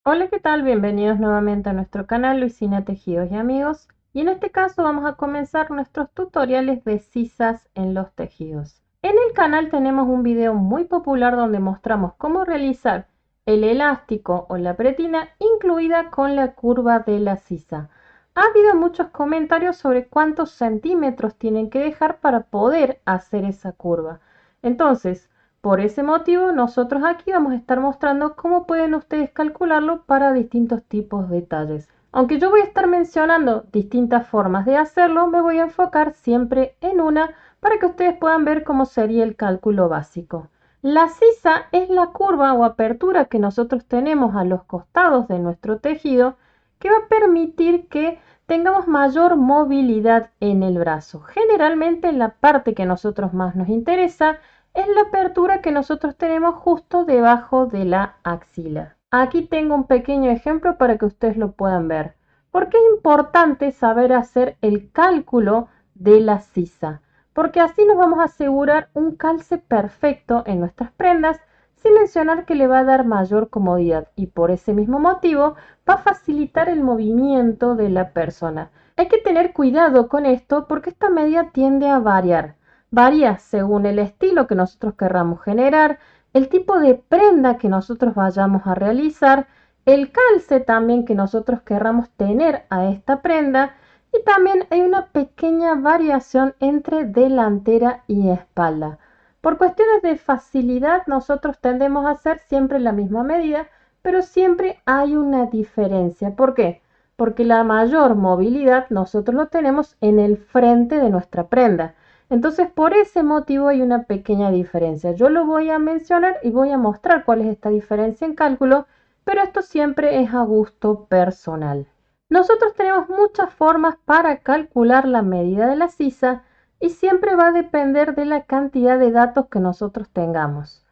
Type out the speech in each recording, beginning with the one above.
Hola, ¿qué tal? Bienvenidos nuevamente a nuestro canal Luisina Tejidos y Amigos. Y en este caso vamos a comenzar nuestros tutoriales de sisas en los tejidos. En el canal tenemos un video muy popular donde mostramos cómo realizar el elástico o la pretina incluida con la curva de la sisa. Ha habido muchos comentarios sobre cuántos centímetros tienen que dejar para poder hacer esa curva. Entonces, por ese motivo, nosotros aquí vamos a estar mostrando cómo pueden ustedes calcularlo para distintos tipos de talles. Aunque yo voy a estar mencionando distintas formas de hacerlo, me voy a enfocar siempre en una para que ustedes puedan ver cómo sería el cálculo básico. La sisa es la curva o apertura que nosotros tenemos a los costados de nuestro tejido que va a permitir que tengamos mayor movilidad en el brazo. Generalmente la parte que a nosotros más nos interesa es la apertura que nosotros tenemos justo debajo de la axila. Aquí tengo un pequeño ejemplo para que ustedes lo puedan ver. ¿Por qué es importante saber hacer el cálculo de la sisa? Porque así nos vamos a asegurar un calce perfecto en nuestras prendas sin mencionar que le va a dar mayor comodidad y por ese mismo motivo va a facilitar el movimiento de la persona. Hay que tener cuidado con esto porque esta medida tiende a variar. Varía según el estilo que nosotros querramos generar, el tipo de prenda que nosotros vayamos a realizar, el calce también que nosotros querramos tener a esta prenda y también hay una pequeña variación entre delantera y espalda. Por cuestiones de facilidad nosotros tendemos a hacer siempre la misma medida, pero siempre hay una diferencia. ¿Por qué? Porque la mayor movilidad nosotros lo tenemos en el frente de nuestra prenda. Entonces, por ese motivo hay una pequeña diferencia. Yo lo voy a mencionar y voy a mostrar cuál es esta diferencia en cálculo, pero esto siempre es a gusto personal. Nosotros tenemos muchas formas para calcular la medida de la sisa y siempre va a depender de la cantidad de datos que nosotros tengamos.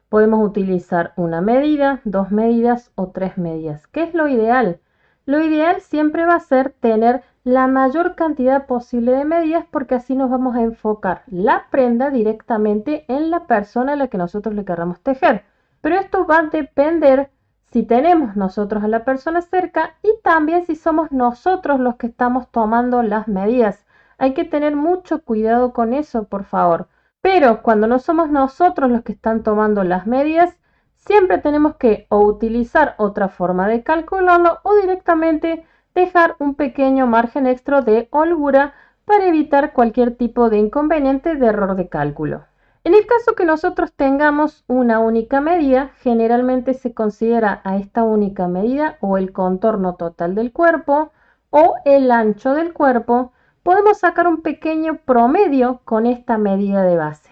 Podemos utilizar una medida, dos medidas o tres medidas. ¿Qué es lo ideal? Lo ideal siempre va a ser tener la mayor cantidad posible de medidas porque así nos vamos a enfocar la prenda directamente en la persona a la que nosotros le queramos tejer. Pero esto va a depender si tenemos nosotros a la persona cerca y también si somos nosotros los que estamos tomando las medidas. Hay que tener mucho cuidado con eso, por favor. Pero cuando no somos nosotros los que están tomando las medidas, siempre tenemos que o utilizar otra forma de calcularlo o directamente dejar un pequeño margen extra de holgura para evitar cualquier tipo de inconveniente de error de cálculo. En el caso que nosotros tengamos una única medida, generalmente se considera a esta única medida o el contorno total del cuerpo o el ancho del cuerpo. Podemos sacar un pequeño promedio con esta medida de base.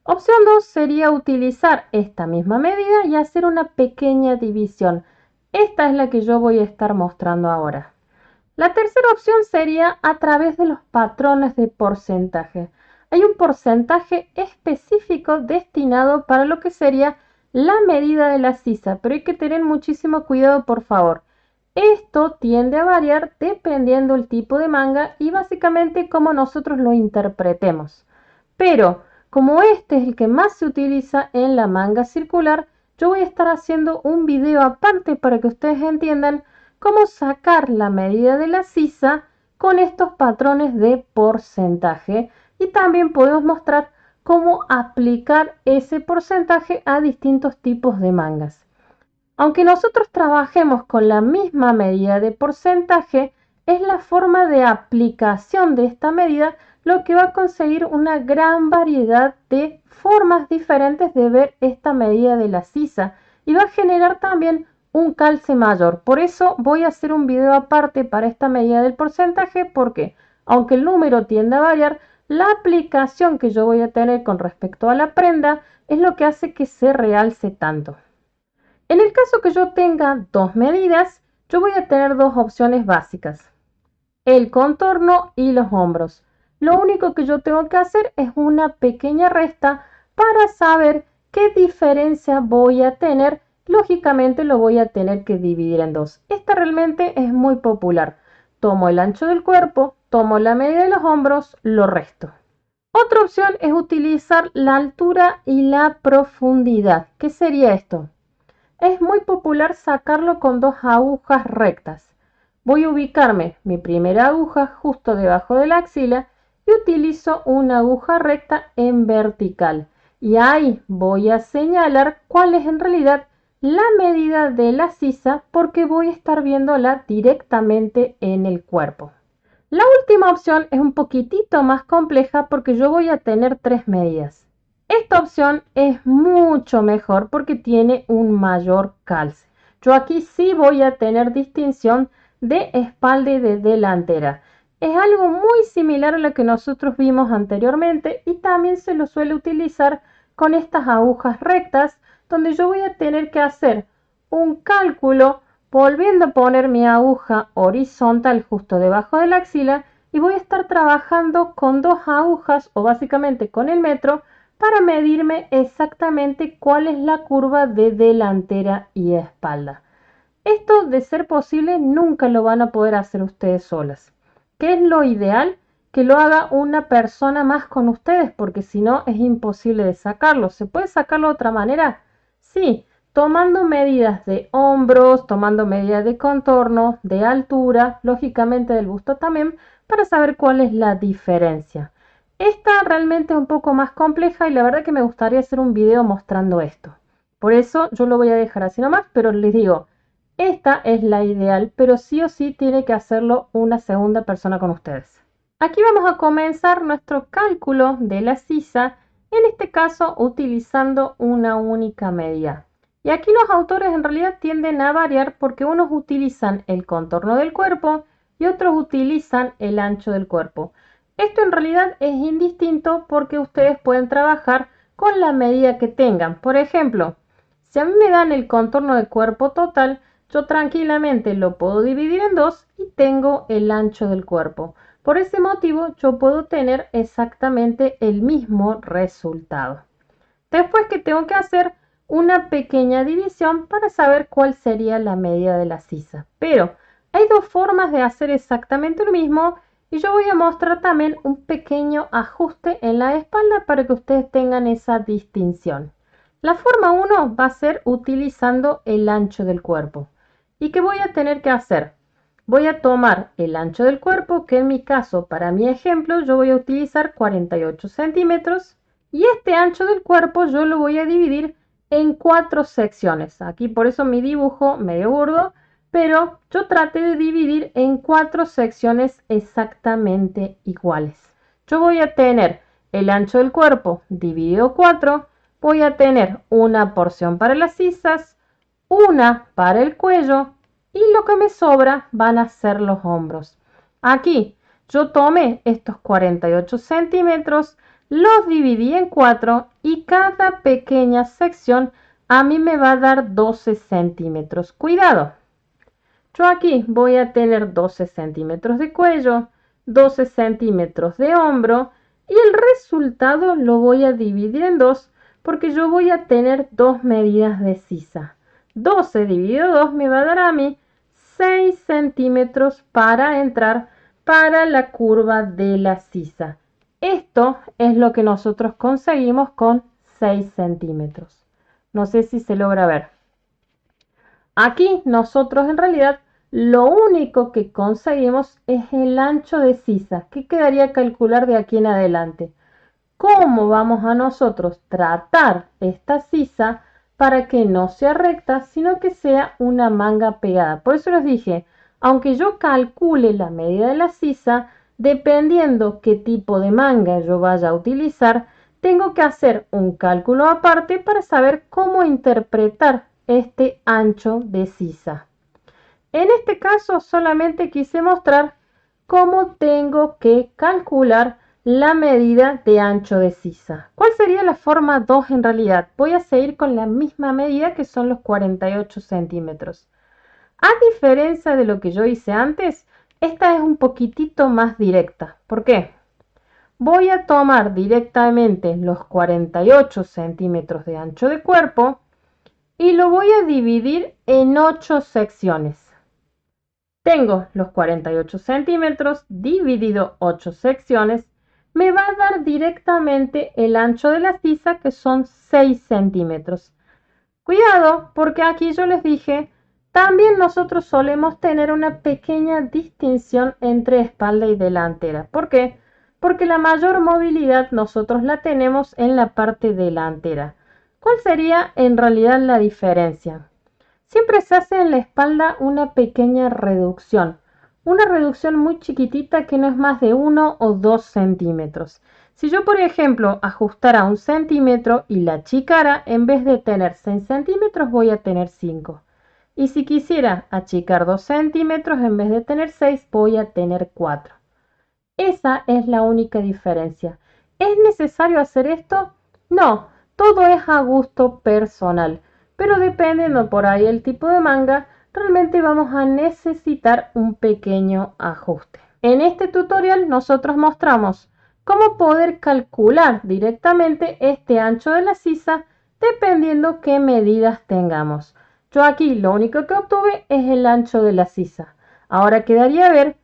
Opción 2 sería utilizar esta misma medida y hacer una pequeña división. Esta es la que yo voy a estar mostrando ahora. La tercera opción sería a través de los patrones de porcentaje. Hay un porcentaje específico destinado para lo que sería la medida de la sisa, pero hay que tener muchísimo cuidado, por favor. Esto tiende a variar dependiendo el tipo de manga y básicamente cómo nosotros lo interpretemos. Pero como este es el que más se utiliza en la manga circular, yo voy a estar haciendo un video aparte para que ustedes entiendan cómo sacar la medida de la sisa con estos patrones de porcentaje y también podemos mostrar cómo aplicar ese porcentaje a distintos tipos de mangas. Aunque nosotros trabajemos con la misma medida de porcentaje, es la forma de aplicación de esta medida lo que va a conseguir una gran variedad de formas diferentes de ver esta medida de la sisa y va a generar también un calce mayor. Por eso voy a hacer un video aparte para esta medida del porcentaje porque aunque el número tiende a variar, la aplicación que yo voy a tener con respecto a la prenda es lo que hace que se realce tanto. En el caso que yo tenga dos medidas, yo voy a tener dos opciones básicas, el contorno y los hombros. Lo único que yo tengo que hacer es una pequeña resta para saber qué diferencia voy a tener. Lógicamente lo voy a tener que dividir en dos. Esta realmente es muy popular. Tomo el ancho del cuerpo, tomo la medida de los hombros, lo resto. Otra opción es utilizar la altura y la profundidad. ¿Qué sería esto? es muy popular sacarlo con dos agujas rectas. Voy a ubicarme mi primera aguja justo debajo de la axila y utilizo una aguja recta en vertical. Y ahí voy a señalar cuál es en realidad la medida de la sisa porque voy a estar viéndola directamente en el cuerpo. La última opción es un poquitito más compleja porque yo voy a tener tres medidas. Esta opción es mucho mejor porque tiene un mayor calce. Yo aquí sí voy a tener distinción de espalda y de delantera. Es algo muy similar a lo que nosotros vimos anteriormente y también se lo suele utilizar con estas agujas rectas donde yo voy a tener que hacer un cálculo volviendo a poner mi aguja horizontal justo debajo de la axila y voy a estar trabajando con dos agujas o básicamente con el metro para medirme exactamente cuál es la curva de delantera y espalda. Esto, de ser posible, nunca lo van a poder hacer ustedes solas. ¿Qué es lo ideal? Que lo haga una persona más con ustedes, porque si no es imposible de sacarlo. ¿Se puede sacarlo de otra manera? Sí, tomando medidas de hombros, tomando medidas de contorno, de altura, lógicamente del busto también, para saber cuál es la diferencia. Esta realmente es un poco más compleja y la verdad que me gustaría hacer un video mostrando esto. Por eso yo lo voy a dejar así nomás, pero les digo, esta es la ideal, pero sí o sí tiene que hacerlo una segunda persona con ustedes. Aquí vamos a comenzar nuestro cálculo de la sisa, en este caso utilizando una única medida. Y aquí los autores en realidad tienden a variar porque unos utilizan el contorno del cuerpo y otros utilizan el ancho del cuerpo. Esto en realidad es indistinto porque ustedes pueden trabajar con la medida que tengan. Por ejemplo, si a mí me dan el contorno del cuerpo total, yo tranquilamente lo puedo dividir en dos y tengo el ancho del cuerpo. Por ese motivo yo puedo tener exactamente el mismo resultado. Después que tengo que hacer una pequeña división para saber cuál sería la medida de la sisa. Pero hay dos formas de hacer exactamente lo mismo y yo voy a mostrar también un pequeño ajuste en la espalda para que ustedes tengan esa distinción. La forma 1 va a ser utilizando el ancho del cuerpo. ¿Y qué voy a tener que hacer? Voy a tomar el ancho del cuerpo, que en mi caso, para mi ejemplo, yo voy a utilizar 48 centímetros. Y este ancho del cuerpo yo lo voy a dividir en 4 secciones. Aquí por eso mi dibujo medio burdo, pero yo traté de dividir en 4 secciones exactamente iguales. Yo voy a tener el ancho del cuerpo dividido 4, voy a tener una porción para las sisas, una para el cuello y lo que me sobra van a ser los hombros. Aquí yo tomé estos 48 centímetros, los dividí en 4 y cada pequeña sección a mí me va a dar 12 centímetros. Cuidado, yo aquí voy a tener 12 centímetros de cuello, 12 centímetros de hombro y el resultado lo voy a dividir en 2 porque yo voy a tener dos medidas de sisa. 12 dividido 2 me va a dar a mí 6 centímetros para entrar para la curva de la sisa. Esto es lo que nosotros conseguimos con 6 centímetros. No sé si se logra ver. Aquí nosotros en realidad lo único que conseguimos es el ancho de sisa, que quedaría calcular de aquí en adelante. ¿Cómo vamos a nosotros tratar esta sisa para que no sea recta, sino que sea una manga pegada? Por eso les dije, aunque yo calcule la medida de la sisa, dependiendo qué tipo de manga yo vaya a utilizar, tengo que hacer un cálculo aparte para saber cómo interpretar este ancho de sisa. En este caso solamente quise mostrar cómo tengo que calcular la medida de ancho de sisa. ¿Cuál sería la forma 2 en realidad? Voy a seguir con la misma medida que son los 48 centímetros. A diferencia de lo que yo hice antes, esta es un poquitito más directa. ¿Por qué? Voy a tomar directamente los 48 centímetros de ancho de cuerpo y lo voy a dividir en 8 secciones. Tengo los 48 centímetros dividido 8 secciones, me va a dar directamente el ancho de la sisa que son 6 centímetros. Cuidado, porque aquí yo les dije, también nosotros solemos tener una pequeña distinción entre espalda y delantera. ¿Por qué? Porque la mayor movilidad nosotros la tenemos en la parte delantera. ¿Cuál sería en realidad la diferencia? Siempre se hace en la espalda una pequeña reducción. Una reducción muy chiquitita que no es más de 1 o 2 centímetros. Si yo, por ejemplo, ajustara 1 centímetro y la achicara, en vez de tener 6 centímetros voy a tener 5. Y si quisiera achicar 2 centímetros, en vez de tener 6 voy a tener 4. Esa es la única diferencia. ¿Es necesario hacer esto? No, todo es a gusto personal, pero dependiendo por ahí el tipo de manga, realmente vamos a necesitar un pequeño ajuste. En este tutorial nosotros mostramos cómo poder calcular directamente este ancho de la sisa dependiendo qué medidas tengamos. Yo aquí lo único que obtuve es el ancho de la sisa. Ahora quedaría ver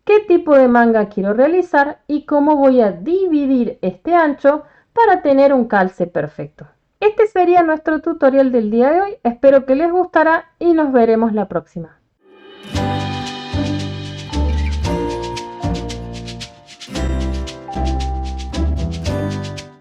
qué tipo de manga quiero realizar y cómo voy a dividir este ancho para tener un calce perfecto. Este sería nuestro tutorial del día de hoy, espero que les gustará y nos veremos la próxima.